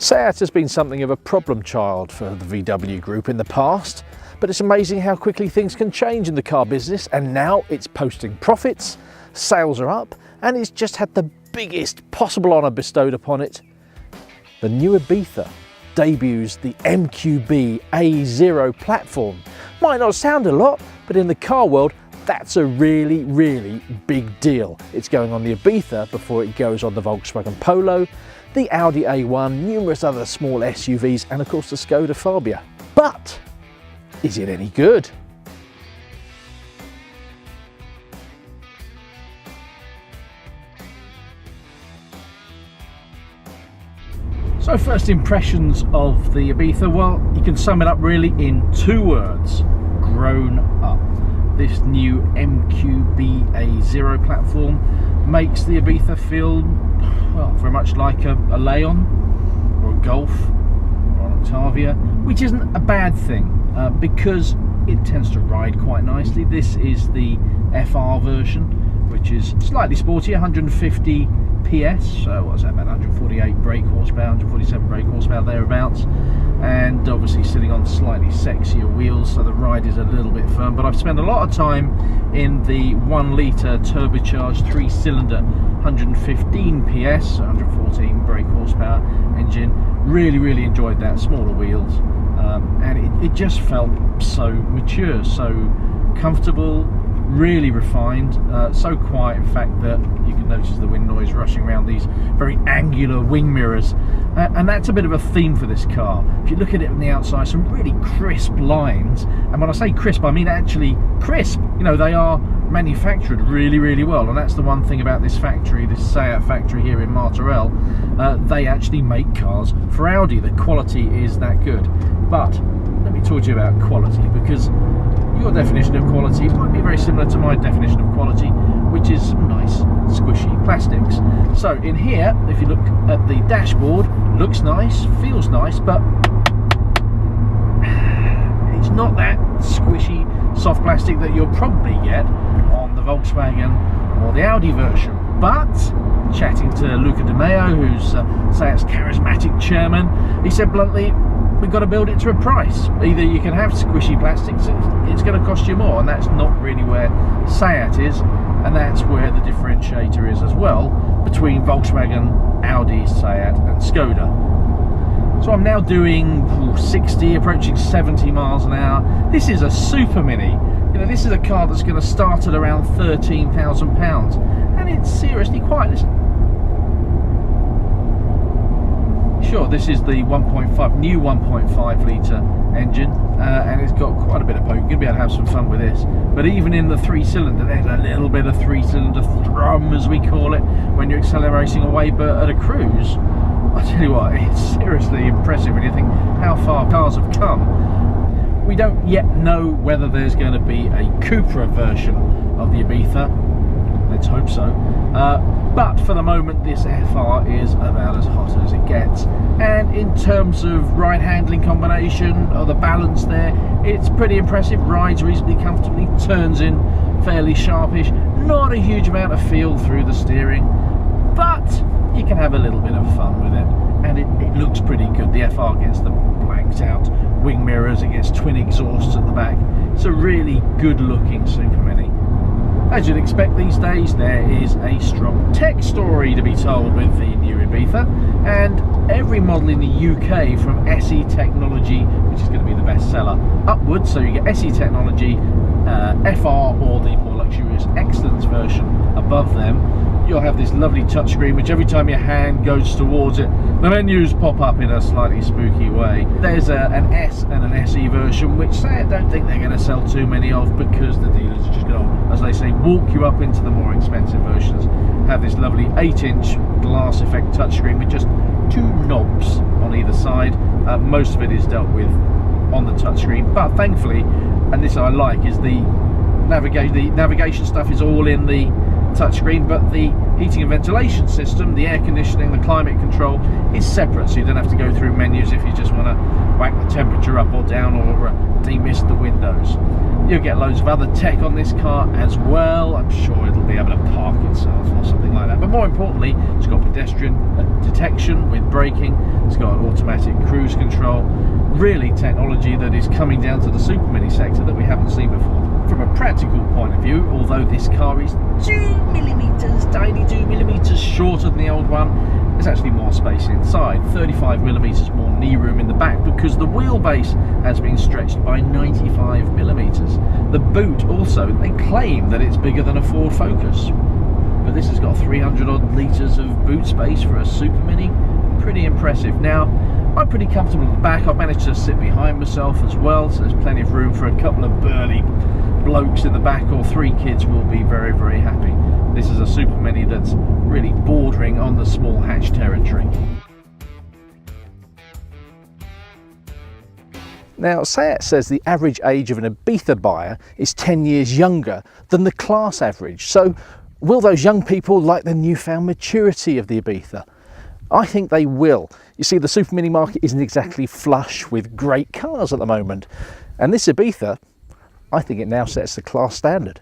Seat has been something of a problem child for the VW group in the past, but it's amazing how quickly things can change in the car business, and now it's posting profits, sales are up, and it's just had the biggest possible honour bestowed upon it. The new Ibiza debuts the MQB A0 platform. Might not sound a lot, but in the car world, that's a really, really big deal. It's going on the Ibiza before it goes on the Volkswagen Polo, the Audi A1, numerous other small SUVs, and of course the Skoda Fabia. But is it any good? So first impressions of the Ibiza, well, you can sum it up really in two words: grown up. This new MQB A0 platform makes the Ibiza feel, well, very much like a Leon or a Golf or an Octavia, which isn't a bad thing because it tends to ride quite nicely. This is the FR version, which is slightly sporty, 150 PS, so what's that, about 148 brake horsepower, 147 brake horsepower, thereabouts, and obviously sitting on slightly sexier wheels, so the ride is a little bit firm. But I've spent a lot of time in the 1 litre turbocharged 3-cylinder 115 PS, 114 brake horsepower engine. Really enjoyed that, smaller wheels, and it just felt so mature, so comfortable, really refined, so quiet in fact that you can notice the wind noise rushing around these very angular wing mirrors, and that's a bit of a theme for this car. If you look at it from the outside, some really crisp lines, and when I say crisp I mean actually crisp. You know, they are manufactured really well, and that's the one thing about this factory, this Seat factory here in Martorell. They actually make cars for Audi. The quality is that good. But let me talk to you about quality, because your definition of quality might be very similar to my definition of quality, which is some nice squishy plastics. So in here, if you look at the dashboard, looks nice, feels nice, but it's not that squishy soft plastic that you'll probably get on the Volkswagen or the Audi version. But chatting to Luca Di Meo, who's Seat's charismatic chairman, he said bluntly, we've got to build it to a price. Either you can have squishy plastics, it's going to cost you more, and that's not really where Seat is, and that's where the differentiator is as well between Volkswagen, Audi, Seat and Skoda. So I'm now doing 60, approaching 70 miles an hour. This is a super mini. You know, this is a car that's going to start at around £13,000, and it's seriously quiet. Listen. Sure, this is the new 1.5 litre engine, and it's got quite a bit of poke. You're going to be able to have some fun with this. But even in the 3-cylinder, there's a little bit of 3-cylinder thrum, as we call it, when you're accelerating away. But at a cruise, I tell you what, it's seriously impressive when you think how far cars have come. We don't yet know whether there's going to be a Cupra version of the Ibiza. Let's hope so. But for the moment, this FR is about as hot as it gets. And in terms of ride handling combination, or the balance there, it's pretty impressive. Rides reasonably comfortably, turns in fairly sharpish. Not a huge amount of feel through the steering, but you can have a little bit of fun with it. And it looks pretty good. The FR gets the blanked out wing mirrors, it gets twin exhausts at the back. It's a really good looking super mini. As you'd expect these days, there is a strong tech story to be told with the new Ibiza, and every model in the UK from SE Technology, which is going to be the best seller, upwards, so you get SE Technology, FR or the more luxurious Excellence version above them, you'll have this lovely touchscreen which every time your hand goes towards it, the menus pop up in a slightly spooky way. There's an S and an SE version, which I don't think they're going to sell too many of, because the dealers are just going to, as they say, walk you up into the more expensive versions. Have this lovely 8-inch glass effect touchscreen with just 2 knobs on either side. Most of it is dealt with on the touchscreen, but thankfully, and this I like, is the navigation stuff is all in the touchscreen, but the heating and ventilation system, the air conditioning, the climate control is separate, so you don't have to go through menus if you just want to whack the temperature up or down or demist the windows. You'll get loads of other tech on this car as well. I'm sure it'll be able to park itself or something like that. But more importantly, it's got pedestrian detection with braking. It's got automatic cruise control. Really technology that is coming down to the super mini sector that we haven't seen before. From a practical point of view, although this car is 2mm, tiny 2mm shorter than the old one, there's actually more space inside, 35mm more knee room in the back because the wheelbase has been stretched by 95mm. The boot also, they claim that it's bigger than a Ford Focus, but this has got 300 odd litres of boot space for a super mini. Pretty impressive. Now, I'm pretty comfortable at the back. I've managed to sit behind myself as well, so there's plenty of room for a couple of burly blokes in the back, or 3 kids will be very, very happy. This is a super mini that's really bordering on the small hatch territory. Now, Seat says the average age of an Ibiza buyer is 10 years younger than the class average. So will those young people like the newfound maturity of the Ibiza? I think they will. You see, the super mini market isn't exactly flush with great cars at the moment. And this Ibiza, I think it now sets the class standard.